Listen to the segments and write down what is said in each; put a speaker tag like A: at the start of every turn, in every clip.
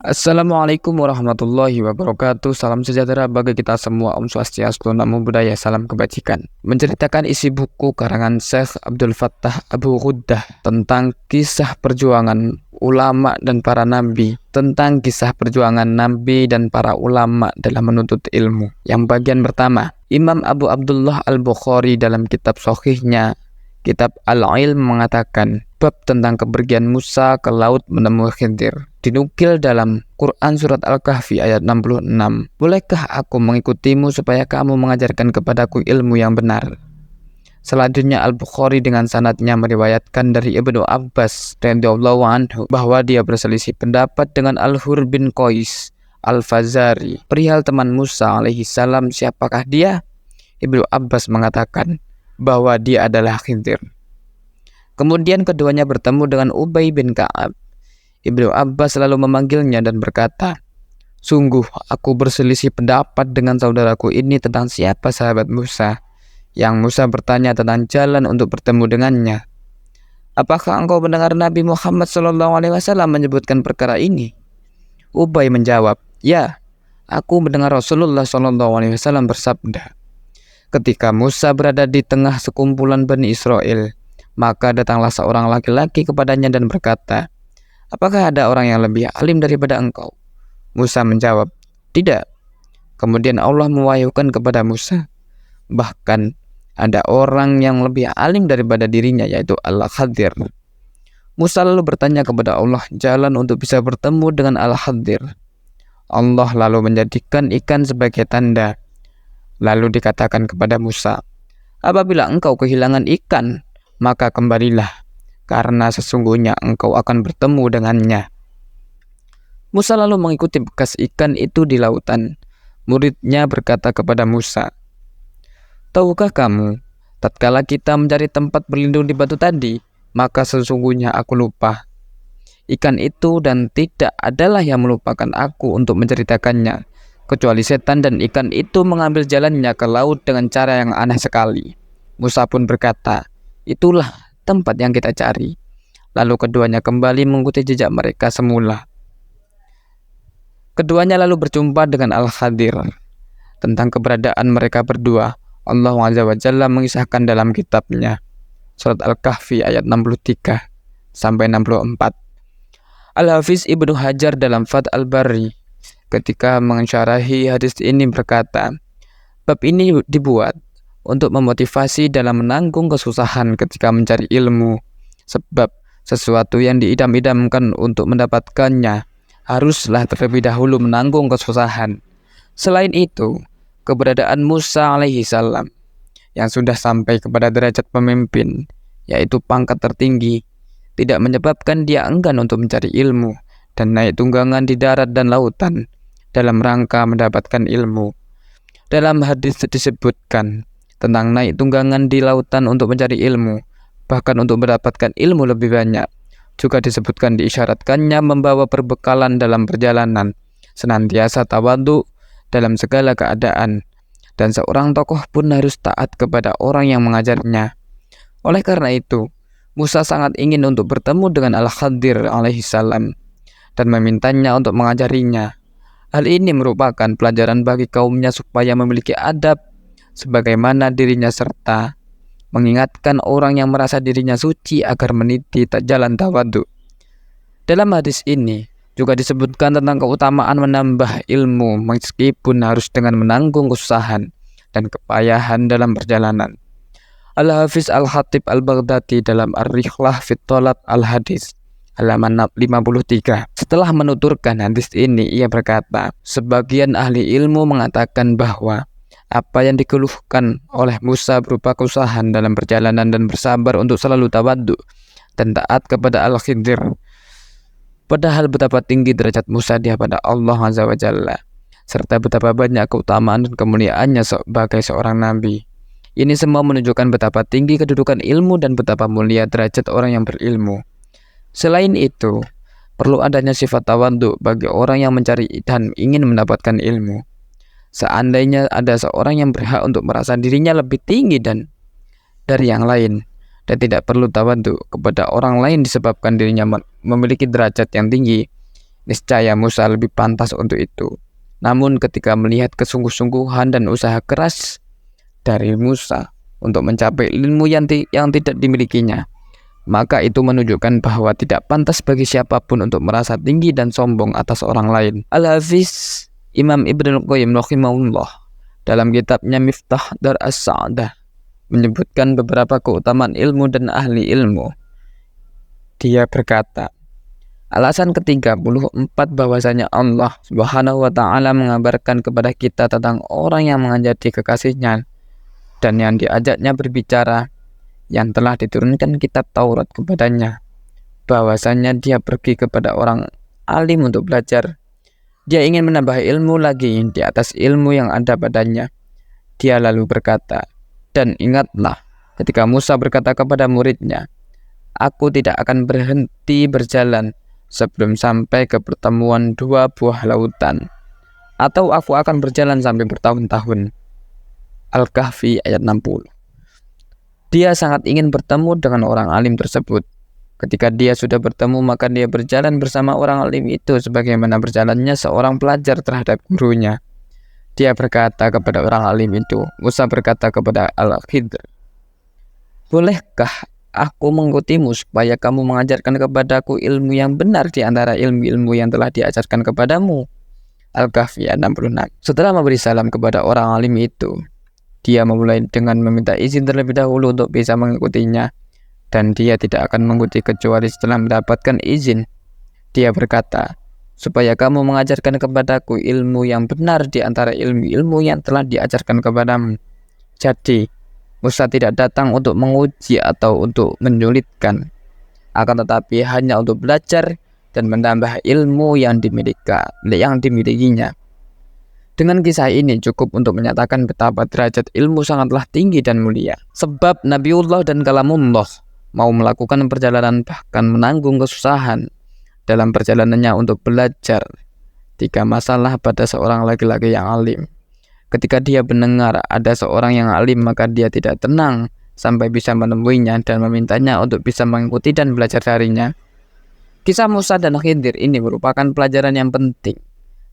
A: Assalamualaikum warahmatullahi wabarakatuh. Salam sejahtera bagi kita semua. Om Swastiastu, Namo Buddhaya, salam kebajikan. Menceritakan isi buku karangan Syekh Abdul Fattah Abu Ghuddah tentang kisah perjuangan ulama dan para nabi, tentang kisah perjuangan nabi dan para ulama dalam menuntut ilmu. Yang bagian pertama, Imam Abu Abdullah Al-Bukhari dalam kitab Sahihnya, kitab Al-Ilm mengatakan bab tentang kepergian Musa ke laut menemui Khidir. Dinukil dalam Quran surat Al-Kahfi ayat 66. Bolehkah aku mengikutimu supaya kamu mengajarkan kepadaku ilmu yang benar? Selanjutnya Al-Bukhari dengan sanadnya meriwayatkan dari Ibnu Abbas radhiyallahu anhu bahwa dia berselisih pendapat dengan Al-Hur bin Qais Al-Fazari perihal teman Musa alaihi salam. Siapakah dia? Ibnu Abbas mengatakan bahwa dia adalah Khidir. Kemudian keduanya bertemu dengan Ubay bin Ka'ab. Ibnu Abbas lalu memanggilnya dan berkata, "Sungguh aku berselisih pendapat dengan saudaraku ini tentang siapa sahabat Musa." Yang Musa bertanya tentang jalan untuk bertemu dengannya. "Apakah engkau mendengar Nabi Muhammad SAW menyebutkan perkara ini?" Ubay menjawab, "Ya, aku mendengar Rasulullah SAW bersabda, ketika Musa berada di tengah sekumpulan Bani Israel, maka datanglah seorang laki-laki kepadanya dan berkata, 'Apakah ada orang yang lebih alim daripada engkau?' Musa menjawab, 'Tidak.' Kemudian Allah mewahyukan kepada Musa, bahkan ada orang yang lebih alim daripada dirinya, yaitu Al-Khadir. Musa lalu bertanya kepada Allah jalan untuk bisa bertemu dengan Al-Khadir. Allah lalu menjadikan ikan sebagai tanda. Lalu dikatakan kepada Musa, 'Apabila engkau kehilangan ikan, maka kembalilah, karena sesungguhnya engkau akan bertemu dengannya.' Musa lalu mengikuti bekas ikan itu di lautan. Muridnya berkata kepada Musa, 'Tahukah kamu, tatkala kita mencari tempat berlindung di batu tadi, maka sesungguhnya aku lupa ikan itu dan tidak adalah yang melupakan aku untuk menceritakannya, kecuali setan dan ikan itu mengambil jalannya ke laut dengan cara yang aneh sekali.' Musa pun berkata, 'Itulah tempat yang kita cari.' Lalu keduanya kembali mengikuti jejak mereka semula. Keduanya lalu berjumpa dengan Al-Khadir. Tentang keberadaan mereka berdua, Allah Azza wa Jalla mengisahkan dalam kitabnya surat Al-Kahfi ayat 63 sampai 64. Al-Hafiz Ibnu Hajar dalam Fath Al-Bari ketika mensyarahi hadis ini berkata, bab ini dibuat untuk memotivasi dalam menanggung kesusahan ketika mencari ilmu, sebab sesuatu yang diidam-idamkan untuk mendapatkannya haruslah terlebih dahulu menanggung kesusahan. Selain itu, keberadaan Musa alaihi salam yang sudah sampai kepada derajat pemimpin, yaitu pangkat tertinggi, tidak menyebabkan dia enggan untuk mencari ilmu dan naik tunggangan di darat dan lautan dalam rangka mendapatkan ilmu. Dalam hadis disebutkan tentang naik tunggangan di lautan untuk mencari ilmu, bahkan untuk mendapatkan ilmu lebih banyak. Juga disebutkan diisyaratkannya membawa perbekalan dalam perjalanan, senantiasa tawadhu dalam segala keadaan, dan seorang tokoh pun harus taat kepada orang yang mengajarnya. Oleh karena itu, Musa sangat ingin untuk bertemu dengan Al-Khadir alaihi salam dan memintanya untuk mengajarinya. Hal ini merupakan pelajaran bagi kaumnya supaya memiliki adab sebagaimana dirinya, serta mengingatkan orang yang merasa dirinya suci agar meniti jalan tawadhu. Dalam hadis ini juga disebutkan tentang keutamaan menambah ilmu meskipun harus dengan menanggung kesusahan dan kepayahan dalam perjalanan. Al-Hafiz Al-Khatib Al-Baghdadi dalam Ar-Rihlah Fit Talab Al-Hadis halaman 53 setelah menuturkan hadis ini, ia berkata, sebagian ahli ilmu mengatakan bahwa apa yang dikeluhkan oleh Musa berupa kesusahan dalam perjalanan dan bersabar untuk selalu tawadhu dan taat kepada Al-Khidir. Padahal betapa tinggi derajat Musa di hadapan Allah Azza wa Jalla, serta betapa banyak keutamaan dan kemuliaannya sebagai seorang nabi. Ini semua menunjukkan betapa tinggi kedudukan ilmu dan betapa mulia derajat orang yang berilmu. Selain itu, perlu adanya sifat tawadhu bagi orang yang mencari dan ingin mendapatkan ilmu. Seandainya ada seorang yang berhak untuk merasa dirinya lebih tinggi dari yang lain, dan tidak perlu tawadhu kepada orang lain disebabkan dirinya memiliki derajat yang tinggi, Niscaya Musa lebih pantas untuk itu. Namun ketika melihat kesungguh-sungguhan dan usaha keras dari Musa untuk mencapai ilmu yang tidak dimilikinya, maka itu menunjukkan bahwa tidak pantas bagi siapapun untuk merasa tinggi dan sombong atas orang lain. Al-Hafiz Imam Ibnul Qayyim rahimahullah dalam kitabnya Miftah Dar As-Sa'adah menyebutkan beberapa keutamaan ilmu dan ahli ilmu. Dia berkata, alasan ke-34 bahwasanya Allah Subhanahu wa taala mengabarkan kepada kita tentang orang yang menjadi kekasihnya dan yang diajaknya berbicara, yang telah diturunkan kitab Taurat kepadanya, bahwasanya dia pergi kepada orang alim untuk belajar. Dia ingin menambah ilmu lagi di atas ilmu yang ada padanya. Dia lalu berkata, dan ingatlah ketika Musa berkata kepada muridnya, aku tidak akan berhenti berjalan sebelum sampai ke pertemuan dua buah lautan, atau aku akan berjalan sampai bertahun-tahun. Al-Kahfi ayat 60. Dia sangat ingin bertemu dengan orang alim tersebut. Ketika dia sudah bertemu, maka dia berjalan bersama orang alim itu sebagaimana berjalannya seorang pelajar terhadap gurunya. Dia berkata kepada orang alim itu, Musa berkata kepada Al-Khidr, bolehkah aku mengikutimu supaya kamu mengajarkan kepadaku ilmu yang benar di antara ilmu-ilmu yang telah diajarkan kepadamu? Al-Kahfi 66. Setelah memberi salam kepada orang alim itu, dia memulai dengan meminta izin terlebih dahulu untuk bisa mengikutinya, dan dia tidak akan mengikuti kecuali setelah mendapatkan izin. Dia berkata, supaya kamu mengajarkan kepadaku ilmu yang benar di antara ilmu-ilmu yang telah diajarkan kepadamu. Jadi, Musa tidak datang untuk menguji atau untuk menyulitkan, akan tetapi hanya untuk belajar dan menambah ilmu yang dimilikinya. Dengan kisah ini cukup untuk menyatakan betapa derajat ilmu sangatlah tinggi dan mulia. Sebab Nabiullah dan Kalamullah mau melakukan perjalanan bahkan menanggung kesusahan dalam perjalanannya untuk belajar 3 masalah pada seorang laki-laki yang alim. Ketika dia mendengar ada seorang yang alim, maka dia tidak tenang sampai bisa menemuinya dan memintanya untuk bisa mengikuti dan belajar darinya. Kisah Musa dan Khidir ini merupakan pelajaran yang penting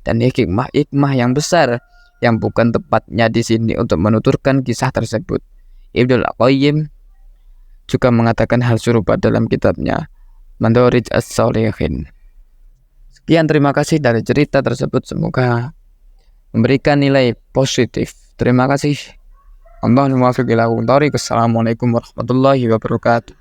A: dan hikmah yang besar yang bukan tepatnya di sini untuk menuturkan kisah tersebut. Ibnul Qayyim juga mengatakan hal serupa dalam kitabnya Mandorij As-Shalihin. Sekian, terima kasih dari cerita tersebut, semoga memberikan nilai positif. Terima kasih. Assalamualaikum warahmatullahi wabarakatuh.